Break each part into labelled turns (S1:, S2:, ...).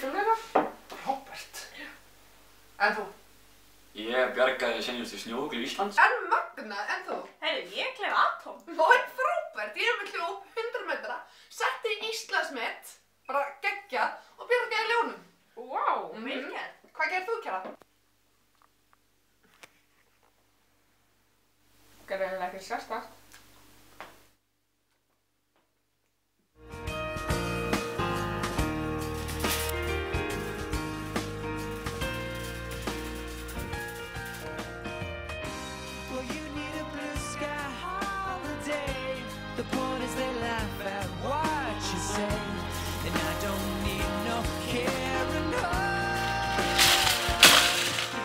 S1: sömuleiðis. Róbert. En þú?
S2: Ég bjargaði senjustu snjóuglu Íslands.
S1: En magnað, en þú?
S3: Heyrðu, ég kleif Atom.
S1: Nóið frábært, ég með hljóp 100 metra, setti Íslandsmet, bara geggjað og bjargaði ljónum.
S3: Vá, vel gert.
S1: Hvað gerir þú, Kjara?
S3: Gerði eiginlega ekki sérstakt.
S4: The point is they laugh at what you say, and I don't need no caring You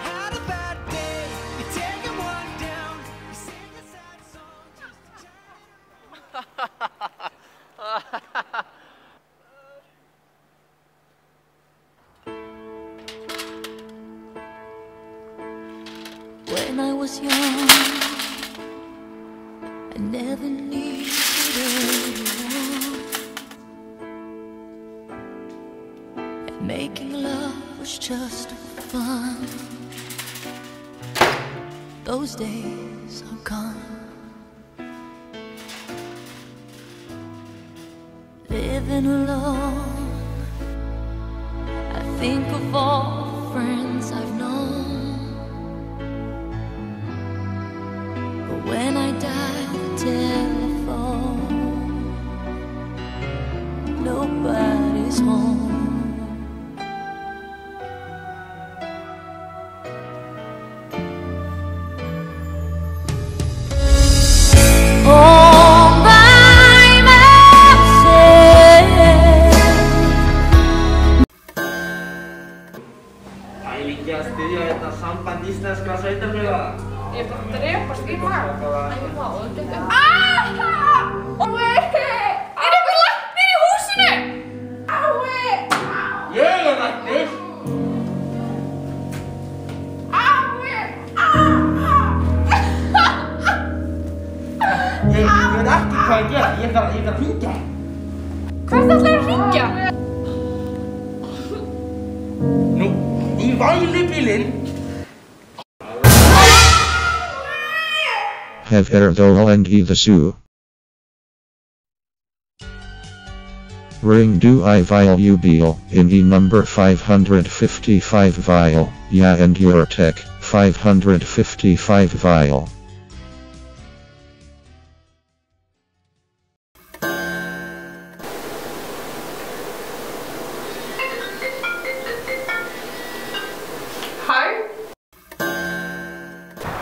S4: had a bad day, you're taking one down, you sing a sad song just to
S5: When I was young, I never needed anyone, and making love was just fun. Those days are gone. Living alone, I think of all the friends I've known. But when I dial the telephone, nobody's home. All by myself.
S6: Ælingi að styðja þetta samband íslenskra sveitarfélaga.
S1: Ég er bara að drepast í maður. Er einhver læknir í húsinu? Ái!
S6: Ég er læknir! Ég veit ekki hvað ég gera, ég þarf að hringja.
S1: Hvert ætlarðu að hringja?
S6: Nú, í vælibílinn.
S7: Have Erdogan and the Zoo. Ring do I vile you Beal in E number 555 vile, yeah and your tech, 555 vile.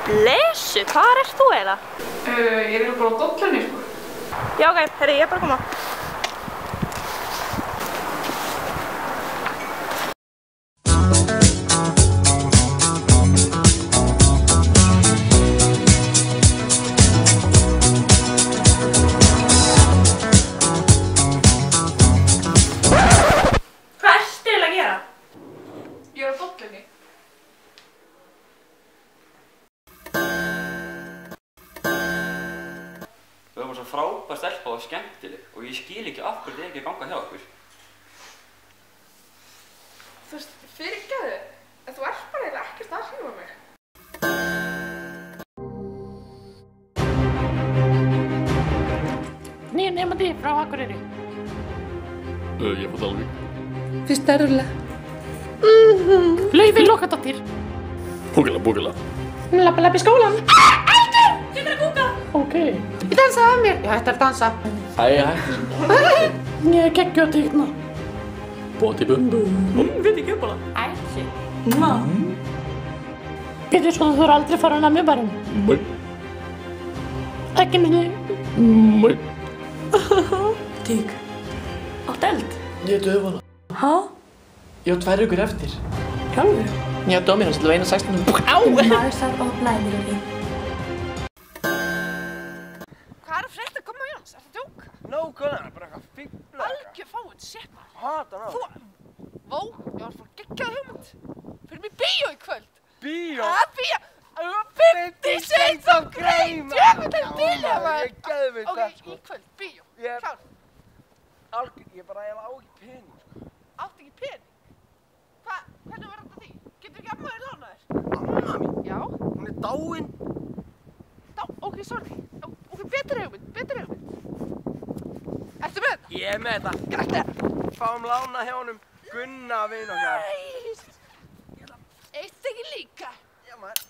S3: Blessu, hvar ert þú eiginlega?
S1: Ég er bara á dollunni, sko.
S3: Já, ok, herri, ég er bara að koma. Hvað ertu eiginlega að gera?
S1: Ég er á dollunni.
S2: Þú erum svo frábær stelpa og skemmtileg og ég skil ekki af hverju þið ekki ganga hjá okkur.
S1: Þú veist, fyrirgefðu, en þú ert bara eiginlega ekkert að hrífa mig.
S8: Nýr nemandi frá Akureyri.
S9: Ég er frá Dalvík.
S8: Fyrsta rullega. Laufey Lokadóttir.
S9: Búkala.
S8: Labba í skólan.
S3: Eldur! Ég er að kúka!
S8: Ok. Ég dansaði að mér. Ég hætti að dansa. Ég er geggju að teikna.
S9: Bóti bumbu.
S3: Veit ekki upp á það? Ætli.
S8: Getur svo þú þurfa aldrei að fara á nammibarinn.
S9: Nei.
S8: Ekki með þig.
S9: Nei.
S3: Tík. Átt eld?
S10: Ég er döfana.
S3: Hæ?
S10: Ég á 2 vikur eftir.
S8: Hjálfur.
S10: Ég á Dominós til að veina 16.
S3: Á!
S5: Marsar og blæðir í.
S1: Hvað er að frétta? Kom á Jóns, ertu að djóka?
S6: Nákvæmlega, bara eitthvað fíbla.
S1: Algjör fáið, shit maður.
S6: Hata ná.
S1: Vó, ég var bara geggjað hugmynd. Fyrir mig í bíó í kvöld.
S6: Bíó?
S1: Bíó.
S6: 50 Shades of Grey, maður.
S1: Djöfull bíó, maður.
S6: Ég geðum þetta,
S1: Ok,
S6: sko.
S1: í kvöld, bíó.
S6: Ég er-
S1: Klár.
S6: Ég bara, ég á ekki pening, sko.
S1: Átti ekki pening.
S6: Ég er með þetta. Grættir. Fáum lána hjá honum Gunna vinn okkar.
S1: Eitt ekki líka.
S6: Já maður.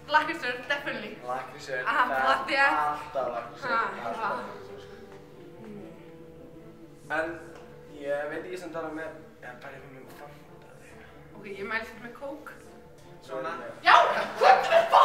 S1: Lakrísur, definitely.
S6: Lakrísur,
S1: alltaf
S6: lakrísur. En ég veit ekki sem tala með, bara með Fanta.
S1: Ok, ég mæli þetta með kók.
S6: Svona?
S1: Já, hvað er með Fanta?